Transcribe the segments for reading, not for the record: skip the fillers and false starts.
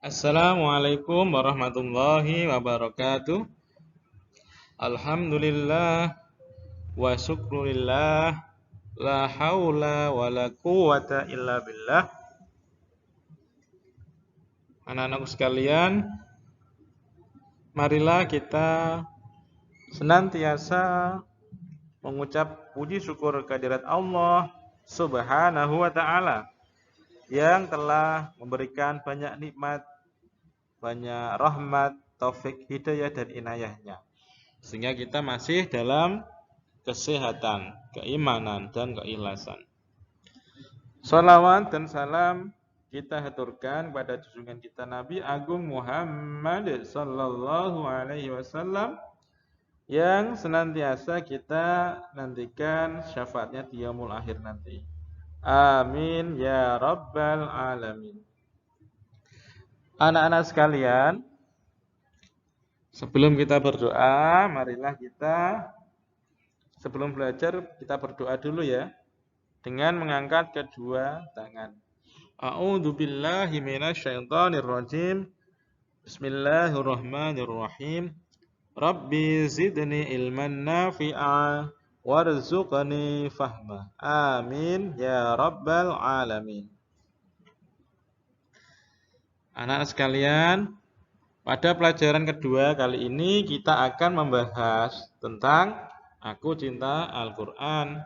Assalamualaikum warahmatullahi wabarakatuh. Alhamdulillah wa syukurillah. La haula wa la quwata illa billah. Anak-anakku sekalian, marilah kita senantiasa mengucap puji syukur kehadirat Allah Subhanahu wa ta'ala yang telah memberikan banyak nikmat, banyak rahmat, taufik, hidayah dan inayahnya, sehingga kita masih dalam kesehatan, keimanan dan keikhlasan. Shalawat dan salam kita haturkan pada junjungan kita Nabi Agung Muhammad sallallahu alaihi wasallam yang senantiasa kita nantikan syafaatnya di yaumul akhir nanti. Amin ya rabbal alamin. Anak-anak sekalian, sebelum kita berdoa, marilah kita sebelum belajar kita berdoa dulu ya, dengan mengangkat kedua tangan. A'udzubillahi minasyaitonirrajim. Bismillahirrahmanirrahim. Rabbi zidni ilman nafi'a warzuqni fahma. Amin ya rabbal alamin. Anak sekalian, pada pelajaran kedua kali ini kita akan membahas tentang Aku Cinta Al-Quran.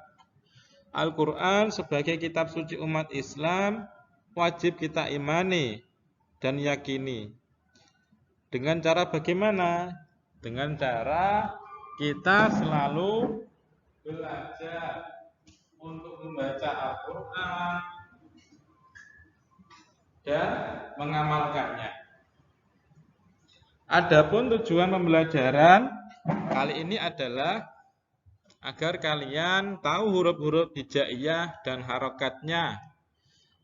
Al-Quran sebagai kitab suci umat Islam wajib kita imani dan yakini. Dengan cara bagaimana? Dengan cara kita selalu belajar untuk membaca Al-Quran dan mengamalkannya. Adapun tujuan pembelajaran kali ini adalah agar kalian tahu huruf-huruf hijaiyah dan harokatnya,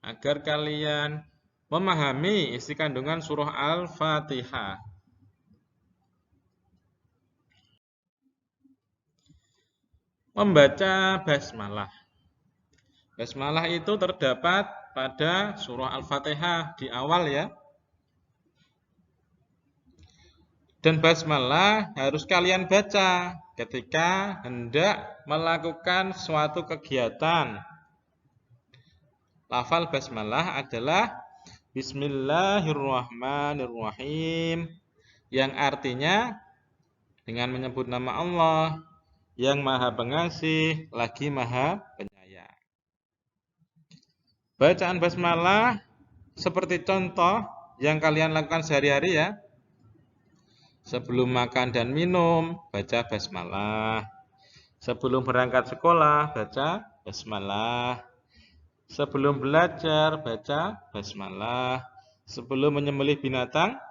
agar kalian memahami isi kandungan surah Al-Fatihah. Membaca basmalah. Basmalah itu terdapat pada surah Al-Fatihah di awal ya. Dan basmalah harus kalian baca ketika hendak melakukan suatu kegiatan. Lafal basmalah adalah Bismillahirrahmanirrahim, yang artinya dengan menyebut nama Allah yang Maha Pengasih lagi Maha Penyayang. Bacaan basmalah seperti contoh yang kalian lakukan sehari-hari ya. Sebelum makan dan minum, baca basmalah. Sebelum berangkat sekolah, baca basmalah. Sebelum belajar, baca basmalah. Sebelum menyembelih binatang,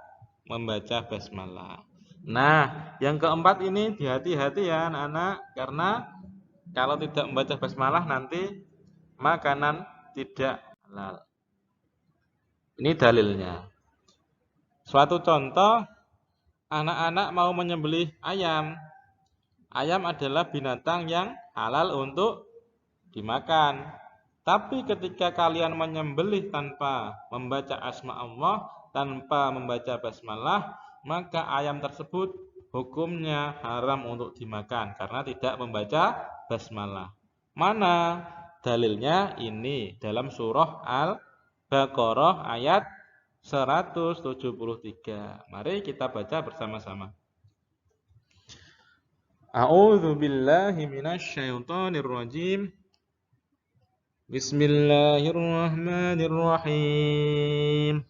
membaca basmalah. Nah, yang keempat ini hati-hati ya anak-anak, karena kalau tidak membaca basmalah nanti makanan tidak halal. Ini dalilnya. Suatu contoh, anak-anak mau menyembelih ayam. Ayam adalah binatang yang halal untuk dimakan. Tapi ketika kalian menyembelih tanpa membaca asma Allah, tanpa membaca basmalah, maka ayam tersebut hukumnya haram untuk dimakan karena tidak membaca basmalah. Mana dalilnya? Ini dalam surah Al-Baqarah ayat 173. Mari kita baca bersama-sama. A'udzu billahi minasyaitonir rajim. Bismillahirrahmanirrahim.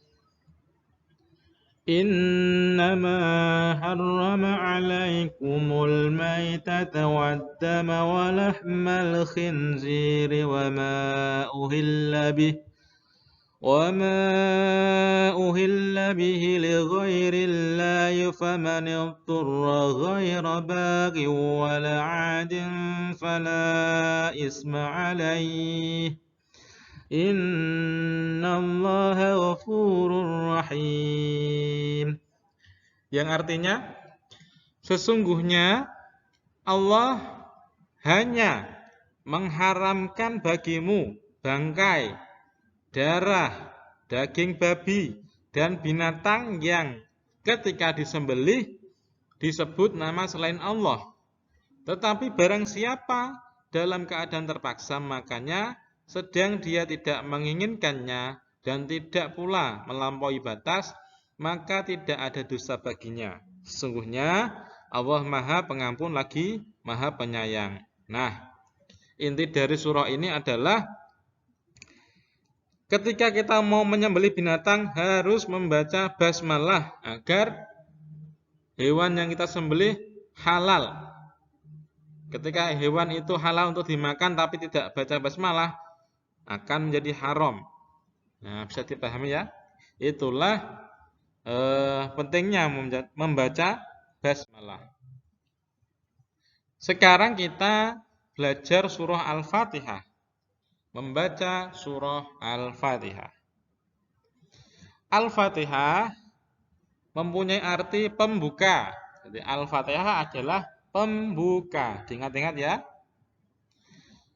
Innama harrama 'alaikumul maitata wad-dama wa lahmal khinziri wa ma uhilla bihi وَمَا أُهِلَّ بِهِ لِغَيْرِ اللَّهِ فَمَنِ اضْطُرَّ غَيْرَ بَاغٍ وَلَا عَادٍ فَلَا إِثْمَ عَلَيْهِ إِنَّ اللَّهَ غَفُورٌ رَحِيمٌ. Yang artinya, sesungguhnya Allah hanya mengharamkan bagimu bangkai, darah, daging babi, dan binatang yang ketika disembelih disebut nama selain Allah. Tetapi barang siapa dalam keadaan terpaksa makanya sedang dia tidak menginginkannya dan tidak pula melampaui batas, maka tidak ada dosa baginya. Sesungguhnya Allah Maha Pengampun lagi Maha Penyayang. Nah, inti dari surah ini adalah ketika kita mau menyembelih binatang harus membaca basmalah agar hewan yang kita sembelih halal. Ketika hewan itu halal untuk dimakan tapi tidak baca basmalah akan menjadi haram. Nah, bisa dipahami ya? Itulah pentingnya membaca basmalah. Sekarang kita belajar surah Al-Fatihah. Membaca surah Al-Fatihah. Al-Fatihah mempunyai arti pembuka. Jadi Al-Fatihah adalah pembuka. Diingat-ingat ya.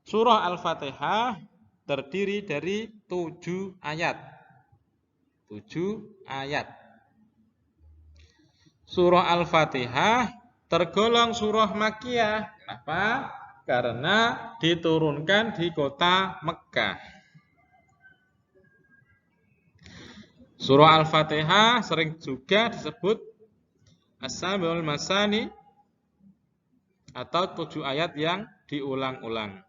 Surah Al-Fatihah terdiri dari 7 ayat. 7 ayat. Surah Al-Fatihah tergolong surah Makkiyah. Kenapa? Karena diturunkan di kota Mekkah. Surah Al-Fatihah sering juga disebut As-Sabiul Masani atau 7 ayat yang diulang-ulang.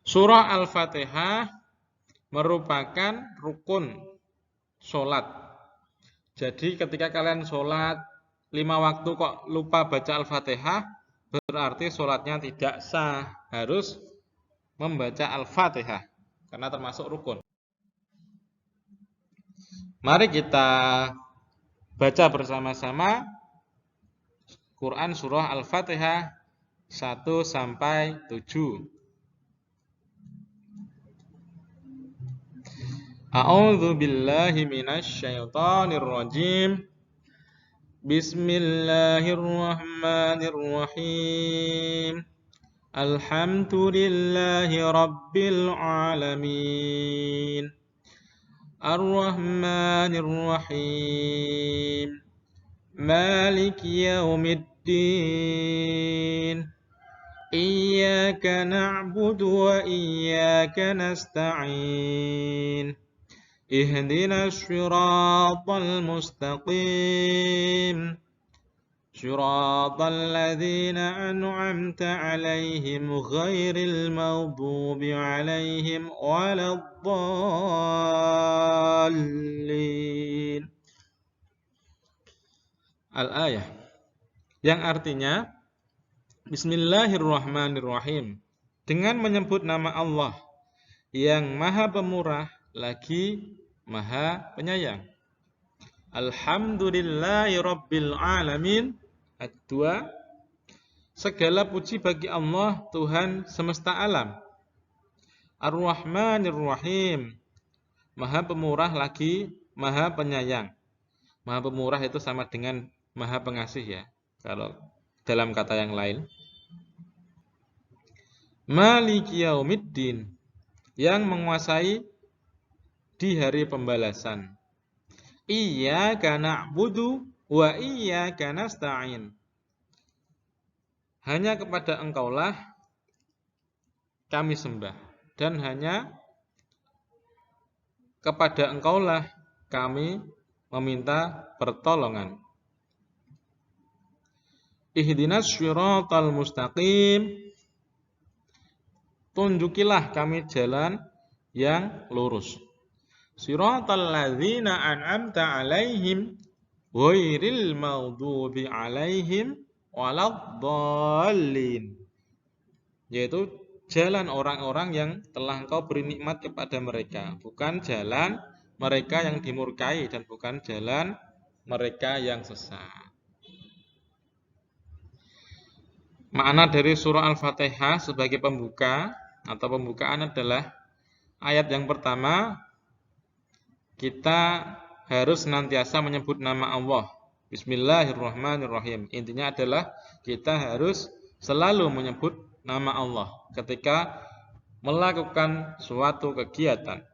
Surah Al-Fatihah merupakan rukun sholat. Jadi ketika kalian sholat 5 waktu kok lupa baca Al-Fatihah, berarti sholatnya tidak sah. Harus membaca Al-Fatihah karena termasuk rukun. Mari kita baca bersama-sama Quran surah Al-Fatihah 1 sampai 7. A'udzu billahi minasy syaithanir rajim. Bismillahirrahmanirrahim. Alhamdulillahi rabbil alamin. Ar-Rahmanir-Rahim. Maliki yaumiddin. Iyyaka na'budu wa iyyaka nasta'in. Ihdinas siratal mustaqim. Siratal ladzina an'amta 'alaihim ghairil maghdubi 'alaihim waladdallin. Al-ayah yang artinya Bismillahirrahmanirrahim, dengan menyebut nama Allah yang Maha Pemurah lagi Maha Penyayang. Alhamdulillahi rabbil alamin. Kedua, segala puji bagi Allah Tuhan semesta alam. Ar-Rahmanir-Rahim, Maha Pemurah lagi Maha Penyayang. Maha Pemurah itu sama dengan Maha Pengasih ya, kalau dalam kata yang lain. Maliki yaumiddin, yang menguasai di hari pembalasan. Iyyaka na'budu wa iyyaka nasta'in. Hanya kepada Engkaulah kami sembah dan hanya kepada Engkaulah kami meminta pertolongan. Ihdinas syiratal mustaqim. Tunjukilah kami jalan yang lurus. Siratal ladzina an'amta 'alaihim ghairil maghdubi 'alaihim waladdallin. Yaitu jalan orang-orang yang telah Engkau beri nikmat kepada mereka, bukan jalan mereka yang dimurkai dan bukan jalan mereka yang sesat. Makna dari surah Al-Fatihah sebagai pembuka atau pembukaan adalah ayat yang pertama, kita harus senantiasa menyebut nama Allah. Bismillahirrahmanirrahim. Intinya adalah kita harus selalu menyebut nama Allah ketika melakukan suatu kegiatan.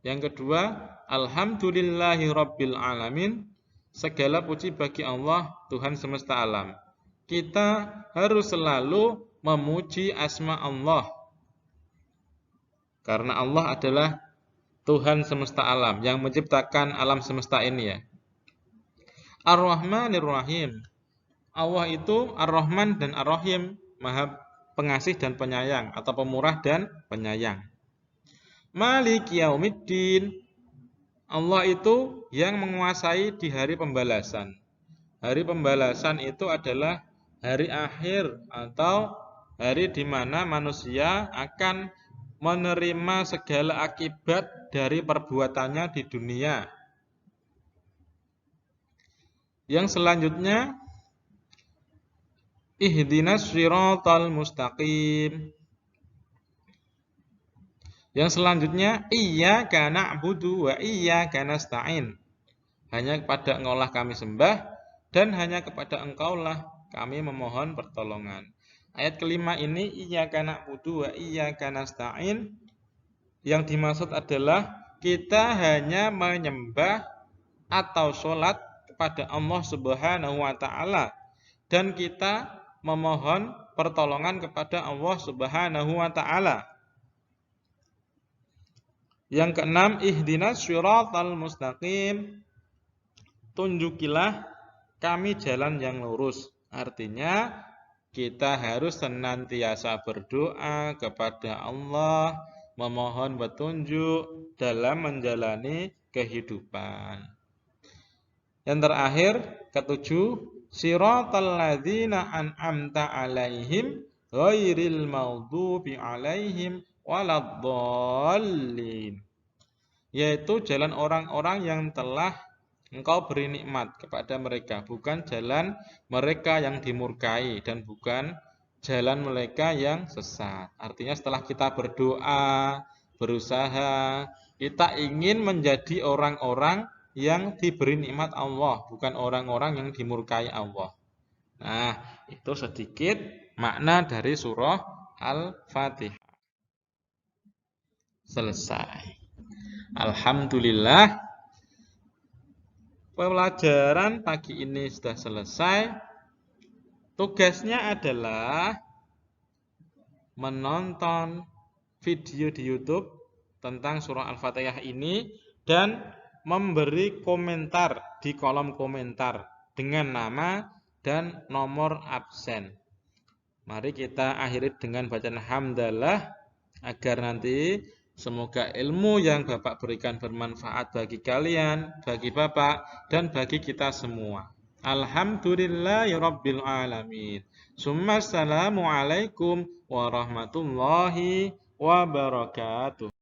Yang kedua, alhamdulillahi rabbil alamin. Segala puji bagi Allah, Tuhan semesta alam. Kita harus selalu memuji asma Allah. Karena Allah adalah Tuhan semesta alam yang menciptakan alam semesta ini ya. Ar-Rahmanir Rahim. Allah itu Ar-Rahman dan Ar-Rahim, Maha Pengasih dan Penyayang atau Pemurah dan Penyayang. Maliki Yaumiddin. Allah itu yang menguasai di hari pembalasan. Hari pembalasan itu adalah hari akhir atau hari di mana manusia akan menerima segala akibat dari perbuatannya di dunia. Yang selanjutnya, ihdinas shiratal mustaqim. Yang selanjutnya, iyyaka na'budu wa iyyaka nasta'in. Hanya kepada Engkaulah kami sembah dan hanya kepada Engkaulah kami memohon pertolongan. Ayat kelima ini, iyyaka na'budu wa iyyaka nasta'in. Yang dimaksud adalah kita hanya menyembah atau sholat kepada Allah Subhanahu wa Ta'ala, dan kita memohon pertolongan kepada Allah Subhanahu wa Ta'ala. Yang keenam, ihdinas shiratal mustaqim. Tunjukilah kami jalan yang lurus. Artinya kita harus senantiasa berdoa kepada Allah, memohon petunjuk dalam menjalani kehidupan. Yang terakhir, ketujuh, shiratal ladzina an'amta 'alaihim ghairil maghdubi 'alaihim waladdallin. Yaitu jalan orang-orang yang telah Engkau beri nikmat kepada mereka, bukan jalan mereka yang dimurkai dan bukan jalan mereka yang sesat. Artinya setelah kita berdoa, berusaha, kita ingin menjadi orang-orang yang diberi nikmat Allah, bukan orang-orang yang dimurkai Allah. Nah, itu sedikit makna dari surah Al-Fatihah. Selesai. Alhamdulillah, pelajaran pagi ini sudah selesai. Tugasnya adalah menonton video di YouTube tentang surah Al-Fatihah ini dan memberi komentar di kolom komentar dengan nama dan nomor absen. Mari kita akhiri dengan bacaan hamdalah agar nanti semoga ilmu yang Bapak berikan bermanfaat bagi kalian, bagi Bapak, dan bagi kita semua. Alhamdulillahirabbil alamin. Assalamualaikum warahmatullahi wabarakatuh.